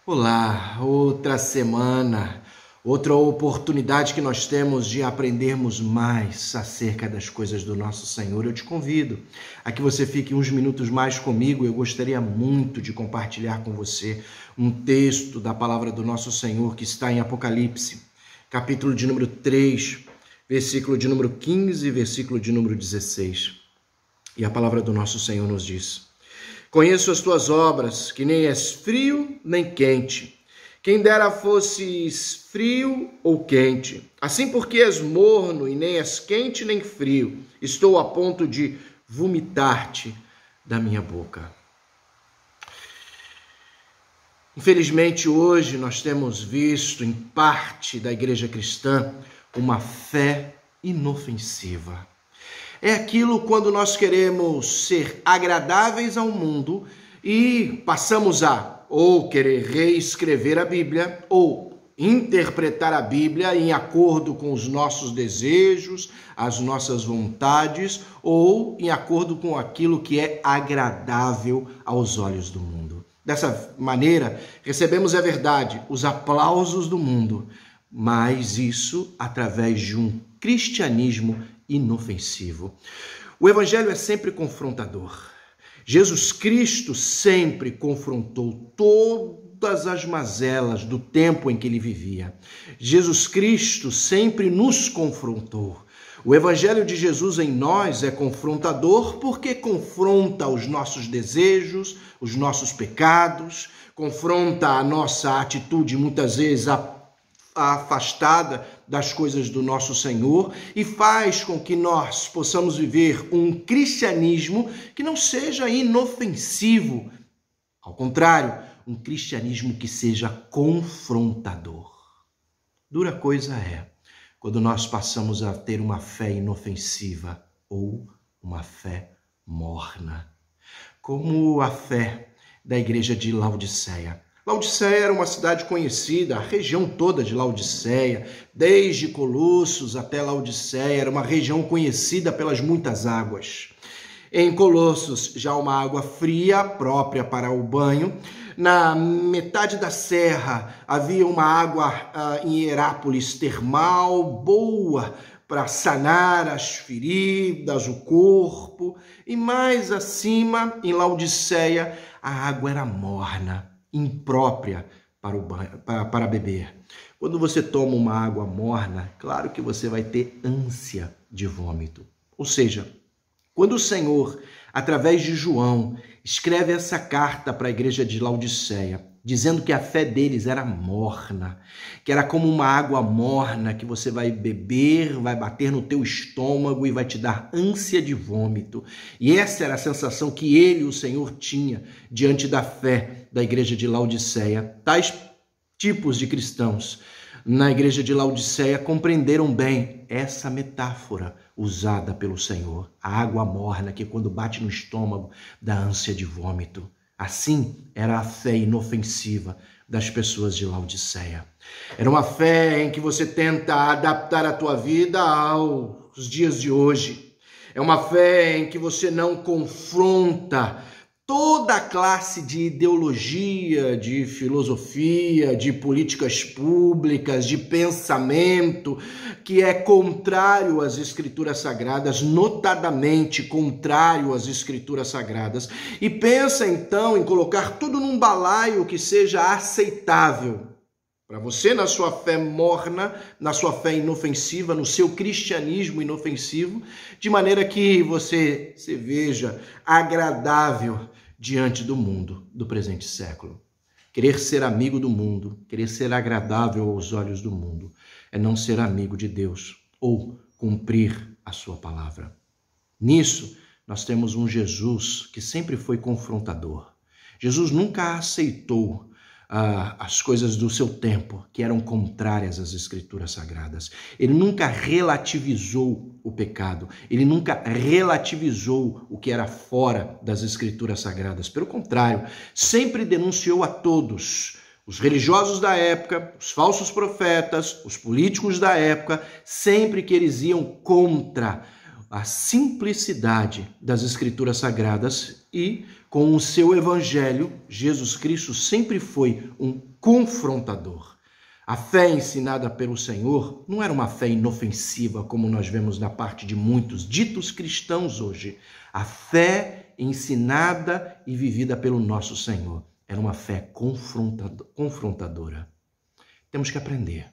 Olá, outra semana, outra oportunidade que nós temos de aprendermos mais acerca das coisas do nosso Senhor. Eu te convido a que você fique uns minutos mais comigo. Eu gostaria muito de compartilhar com você um texto da palavra do nosso Senhor que está em Apocalipse, capítulo de número 3, versículo de número 15 e versículo de número 16. E a palavra do nosso Senhor nos diz: Conheço as tuas obras, que nem és frio nem quente. Quem dera fosses frio ou quente. Assim porque és morno e nem és quente nem frio, estou a ponto de vomitar-te da minha boca. Infelizmente, hoje nós temos visto em parte da igreja cristã uma fé inofensiva. É aquilo quando nós queremos ser agradáveis ao mundo e passamos a ou querer reescrever a Bíblia ou interpretar a Bíblia em acordo com os nossos desejos, as nossas vontades ou em acordo com aquilo que é agradável aos olhos do mundo. Dessa maneira, recebemos, é verdade, os aplausos do mundo, mas isso através de um cristianismo inofensivo. O evangelho é sempre confrontador. Jesus Cristo sempre confrontou todas as mazelas do tempo em que ele vivia. Jesus Cristo sempre nos confrontou. O evangelho de Jesus em nós é confrontador porque confronta os nossos desejos, os nossos pecados, confronta a nossa atitude muitas vezes afastada das coisas do nosso Senhor e faz com que nós possamos viver um cristianismo que não seja inofensivo. Ao contrário, um cristianismo que seja confrontador. Dura coisa é quando nós passamos a ter uma fé inofensiva ou uma fé morna, como a fé da igreja de Laodiceia. Laodiceia era uma cidade conhecida, a região toda de Laodiceia, desde Colossos até Laodiceia, era uma região conhecida pelas muitas águas. Em Colossos, já uma água fria, própria para o banho. Na metade da serra, havia uma água em Herápolis termal, boa para sanar as feridas, o corpo. E mais acima, em Laodiceia, a água era morna, imprópria para beber. Quando você toma uma água morna, claro que você vai ter ânsia de vômito. Ou seja, quando o Senhor, através de João, escreve essa carta para a igreja de Laodiceia, dizendo que a fé deles era morna, que era como uma água morna que você vai beber, vai bater no teu estômago e vai te dar ânsia de vômito. E essa era a sensação que ele, o Senhor, tinha diante da fé da igreja de Laodiceia. Tais tipos de cristãos na igreja de Laodiceia compreenderam bem essa metáfora usada pelo Senhor. A água morna que quando bate no estômago dá ânsia de vômito. Assim era a fé inofensiva das pessoas de Laodiceia. Era uma fé em que você tenta adaptar a tua vida aos dias de hoje. É uma fé em que você não confronta toda a classe de ideologia, de filosofia, de políticas públicas, de pensamento, que é contrário às Escrituras Sagradas, notadamente contrário às Escrituras Sagradas, e pensa então em colocar tudo num balaio que seja aceitável para você, na sua fé morna, na sua fé inofensiva, no seu cristianismo inofensivo, de maneira que você se veja agradável diante do mundo do presente século. Querer ser amigo do mundo, querer ser agradável aos olhos do mundo, é não ser amigo de Deus ou cumprir a sua palavra. Nisso, nós temos um Jesus que sempre foi confrontador. Jesus nunca aceitou as coisas do seu tempo, que eram contrárias às Escrituras Sagradas. Ele nunca relativizou o pecado, ele nunca relativizou o que era fora das Escrituras Sagradas. Pelo contrário, sempre denunciou a todos, os religiosos da época, os falsos profetas, os políticos da época, sempre que eles iam contra a simplicidade das Escrituras Sagradas e Com o seu evangelho, Jesus Cristo sempre foi um confrontador. A fé ensinada pelo Senhor não era uma fé inofensiva, como nós vemos na parte de muitos ditos cristãos hoje. A fé ensinada e vivida pelo nosso Senhor era uma fé confrontadora. Temos que aprender.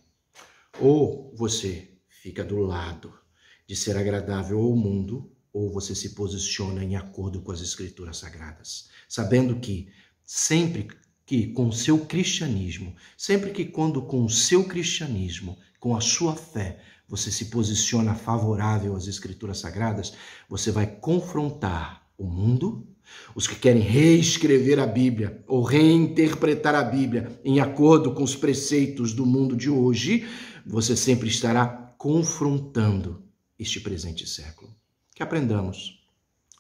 Ou você fica do lado de ser agradável ao mundo, ou você se posiciona em acordo com as Escrituras Sagradas, sabendo que sempre que com o seu cristianismo, com a sua fé, você se posiciona favorável às Escrituras Sagradas, você vai confrontar o mundo, os que querem reescrever a Bíblia ou reinterpretar a Bíblia em acordo com os preceitos do mundo de hoje, você sempre estará confrontando este presente século. Que aprendamos,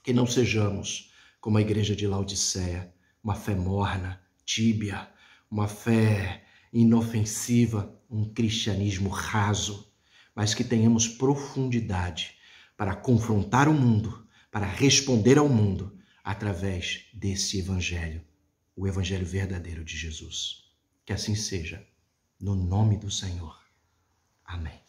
que não sejamos como a igreja de Laodiceia, uma fé morna, tíbia, uma fé inofensiva, um cristianismo raso, mas que tenhamos profundidade para confrontar o mundo, para responder ao mundo através desse evangelho, o evangelho verdadeiro de Jesus. Que assim seja, no nome do Senhor. Amém.